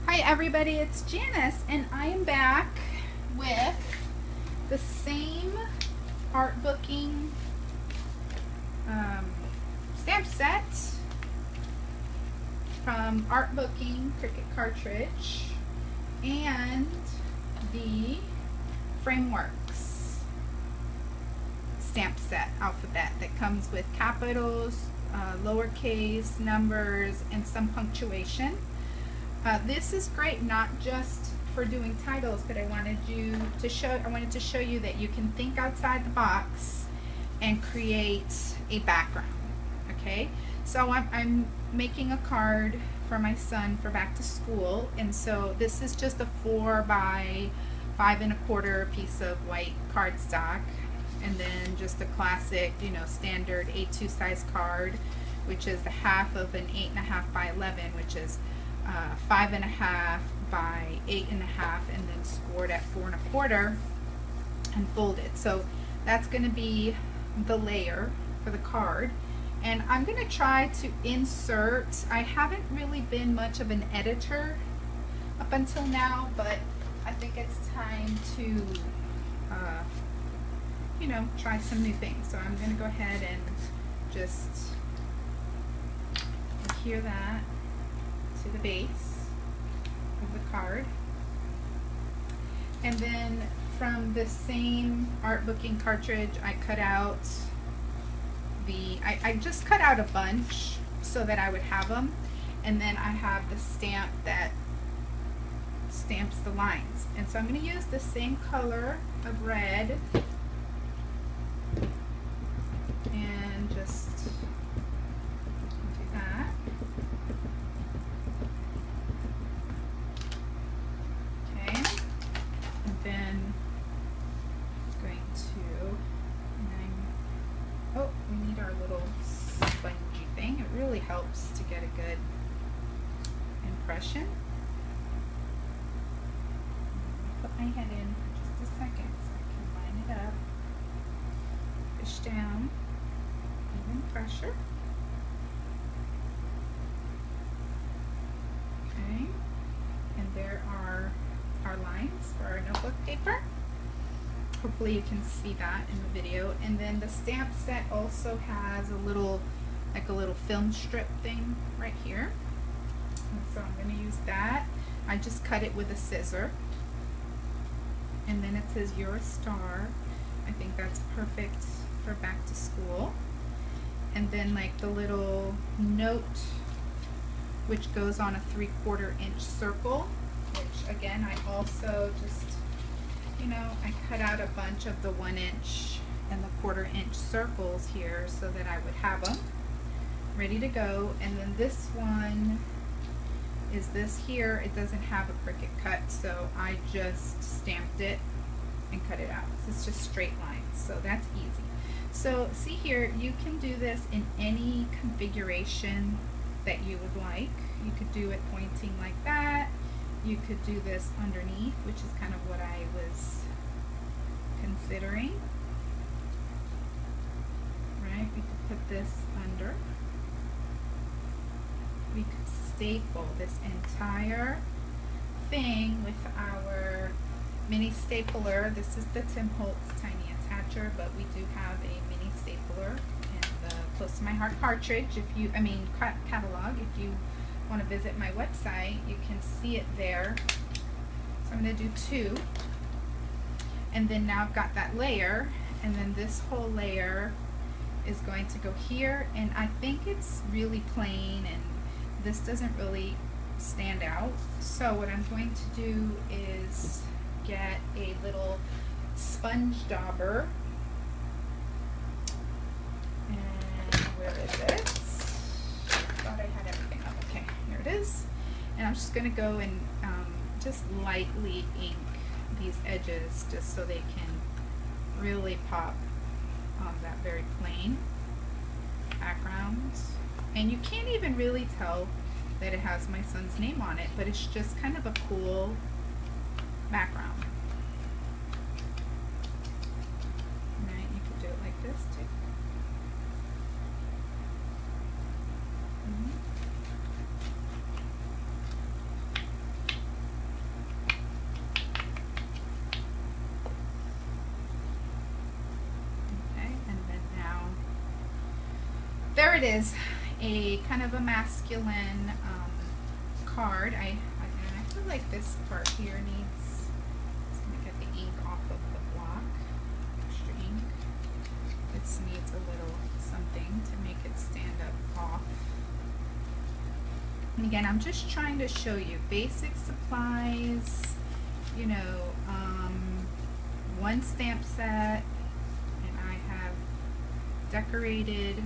Hi everybody, it's Janice and I am back with the same Artbooking stamp set from Artbooking Cricut Cartridge and the Frameworks stamp set alphabet that comes with capitals, lowercase, numbers, and some punctuation. This is great not just for doing titles, but I wanted to show you that you can think outside the box and create a background. Okay, so I'm making a card for my son for back to school, and so this is just a 4 by 5 1/4 piece of white cardstock, and then just a classic, standard A2 size card, which is the half of an 8.5 by 11, which is 5.5 by 8.5, and then scored at 4 1/4 and folded. So that's going to be the layer for the card, and I'm going to try to insert. I haven't really been much of an editor up until now, but I think it's time to try some new things. So I'm going to go ahead and just adhere that to the base of the card. And then from the same Artbooking cartridge, I cut out I just cut out a bunch so that I would have them, and then I have the stamp that stamps the lines. And so I'm going to use the same color of red and just do that. Then going to, oh, we need our little spongy thing. It really helps to get a good impression. Put my head in for just a second so I can line it up. Push down, even pressure. Okay, and there are our lines for our notebook paper. Hopefully you can see that in the video. And then the stamp set also has a little, like a little film strip thing right here. And so I'm going to use that. I just cut it with a scissor. And then it says "You're a star." I think that's perfect for back to school. And then like the little note, which goes on a 3/4 inch circle, which again I also just, I cut out a bunch of the 1 inch and the 1/4 inch circles here so that I would have them ready to go. And then this one is this here. It doesn't have a Cricut cut, so I just stamped it and cut it out. It's just straight lines, so that's easy. So see here, you can do this in any configuration that you would like. You could do it pointing like that. You could do this underneath, which is kind of what I was considering. Right? We could put this under. We could staple this entire thing with our mini stapler. This is the Tim Holtz Tiny Attacher, but we do have a mini stapler in the Close to My Heart cartridge. Catalog. If you want to visit my website, you can see it there. So I'm going to do 2, and then now I've got that layer, and then this whole layer is going to go here, and I think it's really plain and this doesn't really stand out. So what I'm going to do is get a little sponge dauber, and where is it? Thought I had everything up. Okay, here it is. And I'm just going to go and just lightly ink these edges just so they can really pop on that very plain background. And you can't even really tell that it has my son's name on it, but it's just kind of a cool background. Right, you could do it like this too. there it is, a kind of a masculine card. I feel like this part here needs, let me get the ink off of the block, extra ink. This needs a little something to make it stand up off. And again, I'm just trying to show you basic supplies, you know, one stamp set, and I have decorated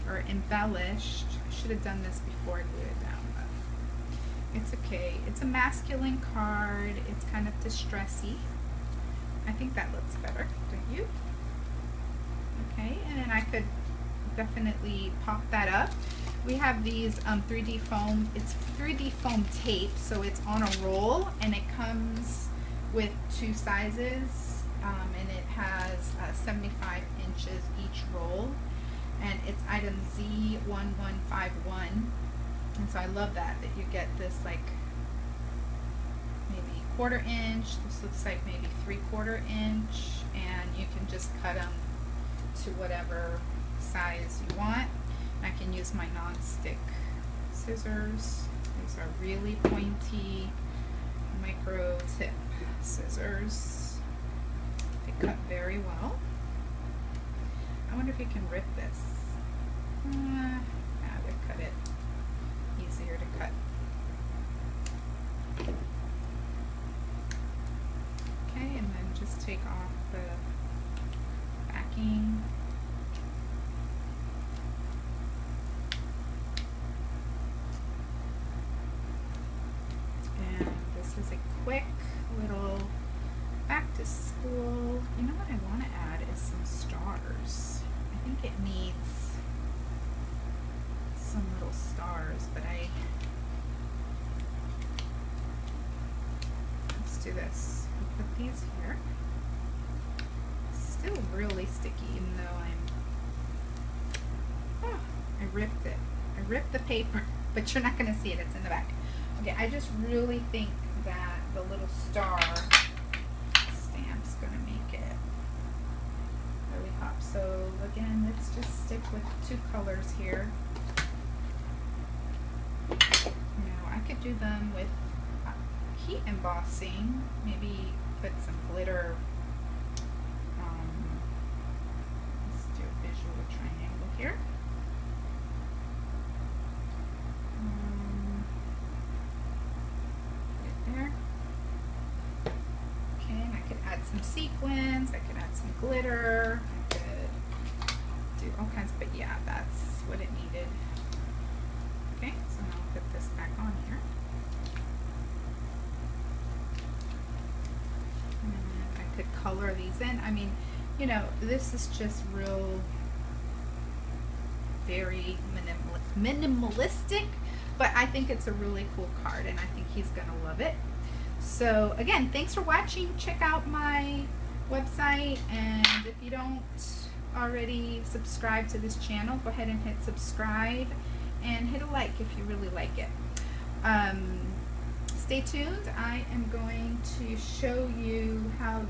or embellished. I should have done this before I glued it down, but it's okay. It's a masculine card. It's kind of distressy. I think that looks better, don't you? Okay, and then I could definitely pop that up. We have these 3D foam. It's 3D foam tape, so it's on a roll, and it comes with 2 sizes, and it has 75 inches each roll, and it's item Z1151. And so I love that you get this like maybe 1/4 inch. This looks like maybe 3/4 inch, and you can just cut them to whatever size you want. I can use my non-stick scissors. These are really pointy micro tip scissors. They cut very well. I wonder if you can rip this. They cut it easier to cut. Okay, and then just take off the backing. This is a quick little back to school. You know what I want to add is some stars. I think it needs some little stars, but let's do this. We'll put these here. Still really sticky, even though I ripped it. I ripped the paper, but you're not going to see it. It's in the back. Okay, I just really think that the little star stamp's going to make it really pop. So again, let's just stick with 2 colors here. Now I could do them with heat embossing, maybe put some glitter. Let's do a visual triangle here. There. Okay, and I could add some sequins, I could add some glitter, I could do all kinds, but yeah, that's what it needed. Okay, so now I'll put this back on here. And I could color these in. I mean, you know, this is just real, very minimalistic. But I think it's a really cool card, and I think he's going to love it. So again, thanks for watching. Check out my website, and if you don't already subscribe to this channel, go ahead and hit subscribe and hit a like if you really like it. Stay tuned. I am going to show you how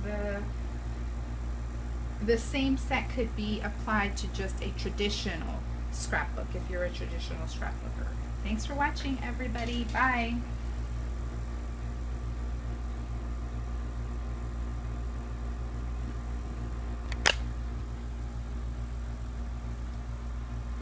the same set could be applied to just a traditional scrapbook if you're a traditional scrapbooker. Thanks for watching, everybody. Bye.